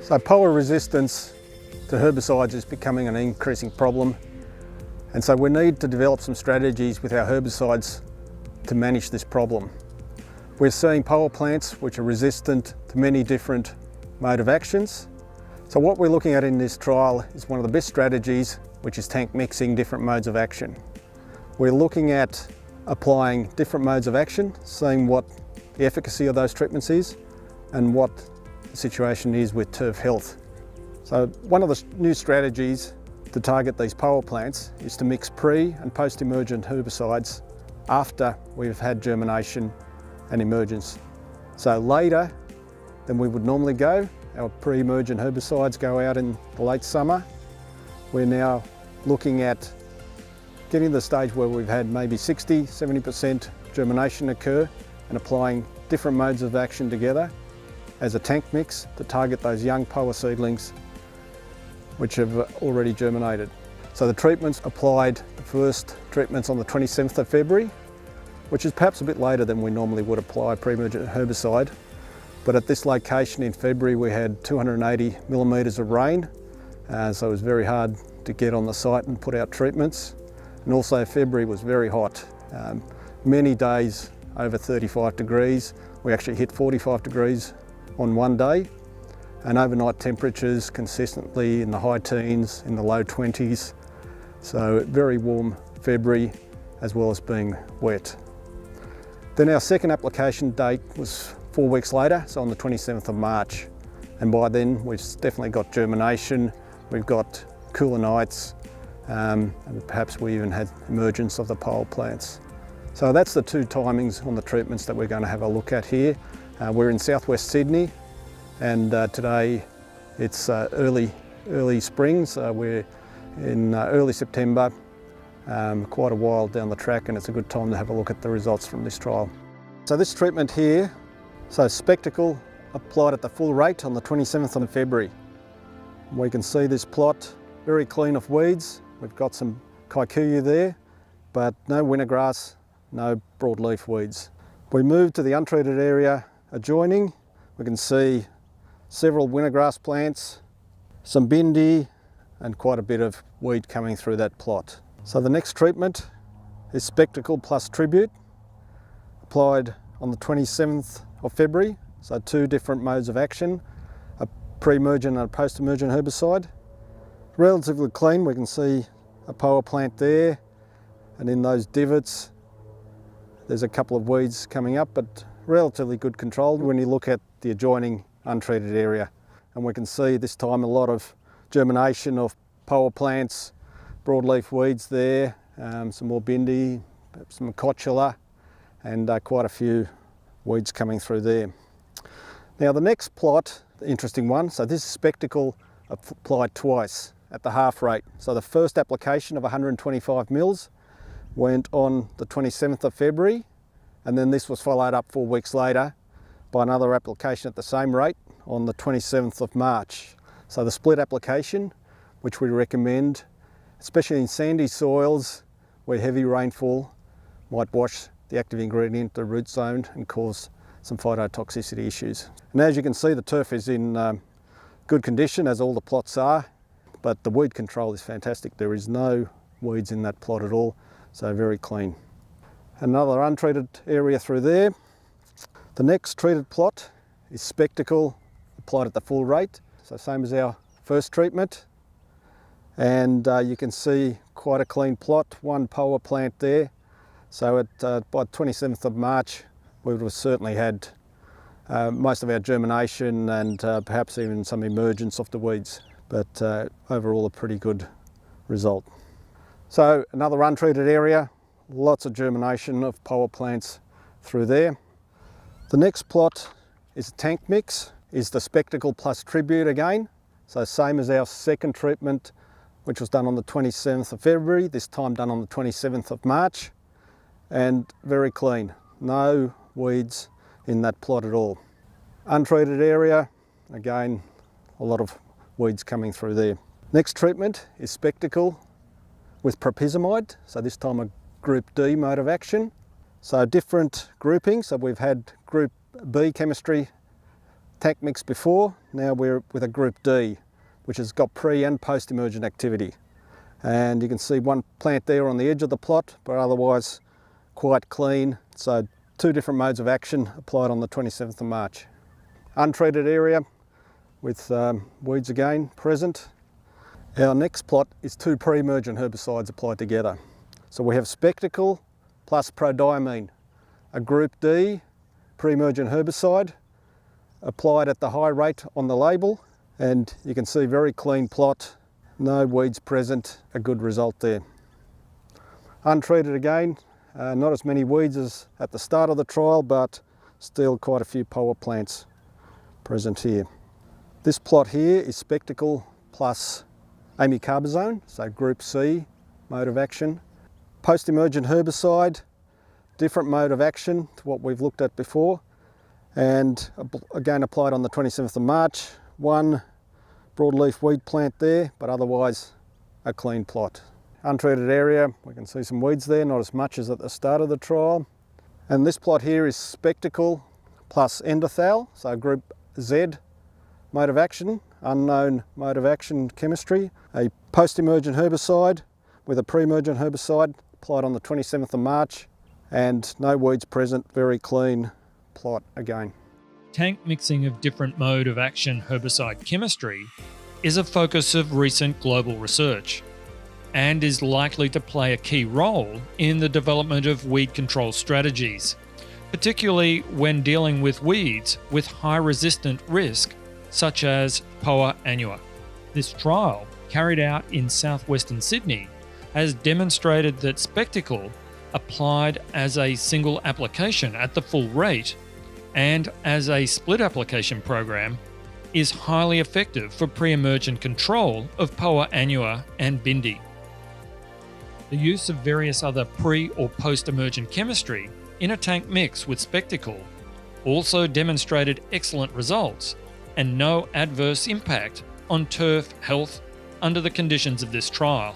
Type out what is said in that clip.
So Poa resistance to herbicides is becoming an increasing problem, and so we need to develop some strategies with our herbicides to manage this problem. We're seeing Poa plants which are resistant to many different mode of actions. So what we're looking at in this trial is one of the best strategies, which is tank mixing different modes of action. We're looking at applying different modes of action, seeing what the efficacy of those treatments is and what the situation is with turf health. So one of the new strategies to target these Poa plants is to mix pre and post-emergent herbicides after we've had germination and emergence. So later than we would normally go, our pre-emergent herbicides go out in the late summer. We're now looking at getting to the stage where we've had maybe 60–70% germination occur and applying different modes of action together as a tank mix to target those young Poa seedlings which have already germinated. So the treatments applied, the first treatments on the 27th of February, which is perhaps a bit later than we normally would apply pre-emergent herbicide. But at this location in February we had 280 millimetres of rain, so it was very hard to get on the site and put out treatments. And also February was very hot, many days over 35 degrees. We actually hit 45 degrees on one day, and overnight temperatures consistently in the high teens, in the low 20s. So very warm February as well as being wet. Then our second application date was 4 weeks later, so on the 27th of March. And by then we've definitely got germination, we've got cooler nights, and perhaps we even had emergence of the Poa plants. So that's the two timings on the treatments that we're going to have a look at here. We're in southwest Sydney, and today it's early spring, so we're in early September, quite a while down the track, and it's a good time to have a look at the results from this trial. So this treatment here, so Specticle applied at the full rate on the 27th of February. We can see this plot very clean of weeds. We've got some kikuyu there, but no wintergrass, no broadleaf weeds. We move to the untreated area adjoining. We can see several wintergrass plants, some bindi, and quite a bit of weed coming through that plot. So the next treatment is Specticle plus Tribute, applied on the 27th of February. So two different modes of action, a pre-emergent and a post-emergent herbicide. Relatively clean, we can see a Poa plant there, and in those divots there's a couple of weeds coming up, but relatively good control when you look at the adjoining untreated area. And we can see this time a lot of germination of Poa plants, broadleaf weeds there, some more bindi, some cotula, and quite a few weeds coming through there. Now the next plot, the interesting one, so this is Specticle applied twice at the half rate. So the first application of 125 mils went on the 27th of February, and then this was followed up 4 weeks later by another application at the same rate on the 27th of March. So the split application, which we recommend, especially in sandy soils where heavy rainfall might wash the active ingredient, the root zone, and cause some phytotoxicity issues. And as you can see, the turf is in good condition, as all the plots are, but the weed control is fantastic. There is no weeds in that plot at all, so very clean. Another untreated area through there. The next treated plot is Specticle applied at the full rate, so same as our first treatment. And you can see quite a clean plot, one Poa plant there. So by 27th of March, we would have certainly had most of our germination and perhaps even some emergence of the weeds, but overall a pretty good result. So another untreated area, lots of germination of Poa plants through there. The next plot is a tank mix, is the Specticle plus Tribute again. So same as our second treatment, which was done on the 27th of February, this time done on the 27th of March, and very clean, no weeds in that plot at all. Untreated area, again, a lot of weeds coming through there. Next treatment is Specticle with propyzamide, so this time a Group D mode of action. So different groupings, so we've had Group B chemistry tank mix before, now we're with a Group D, which has got pre and post-emergent activity. And you can see one plant there on the edge of the plot, but otherwise quite clean. So 2 different modes of action applied on the 27th of March. Untreated area with weeds again present. Our next plot is 2 pre-emergent herbicides applied together. So we have Specticle plus prodiamine, a Group D pre-emergent herbicide applied at the high rate on the label, and you can see very clean plot, no weeds present, a good result there. Untreated again, not as many weeds as at the start of the trial, but still quite a few Poa plants present here. This plot here is Specticle plus amicarbazone, so Group C mode of action. Post-emergent herbicide, different mode of action to what we've looked at before, and again applied on the 27th of March. 1 broadleaf weed plant there, but otherwise a clean plot. Untreated area, we can see some weeds there, not as much as at the start of the trial. And this plot here is Specticle plus endothal, so Group Z mode of action, unknown mode of action chemistry. A post-emergent herbicide with a pre-emergent herbicide applied on the 27th of March, and no weeds present, very clean plot again. Tank mixing of different mode of action herbicide chemistry is a focus of recent global research and is likely to play a key role in the development of weed control strategies, particularly when dealing with weeds with high resistant risk such as Poa Annua. This trial, carried out in southwestern Sydney, has demonstrated that Specticle applied as a single application at the full rate and as a split application program is highly effective for pre-emergent control of Poa Annua and Bindi. The use of various other pre- or post-emergent chemistry in a tank mix with Specticle also demonstrated excellent results and no adverse impact on turf health under the conditions of this trial.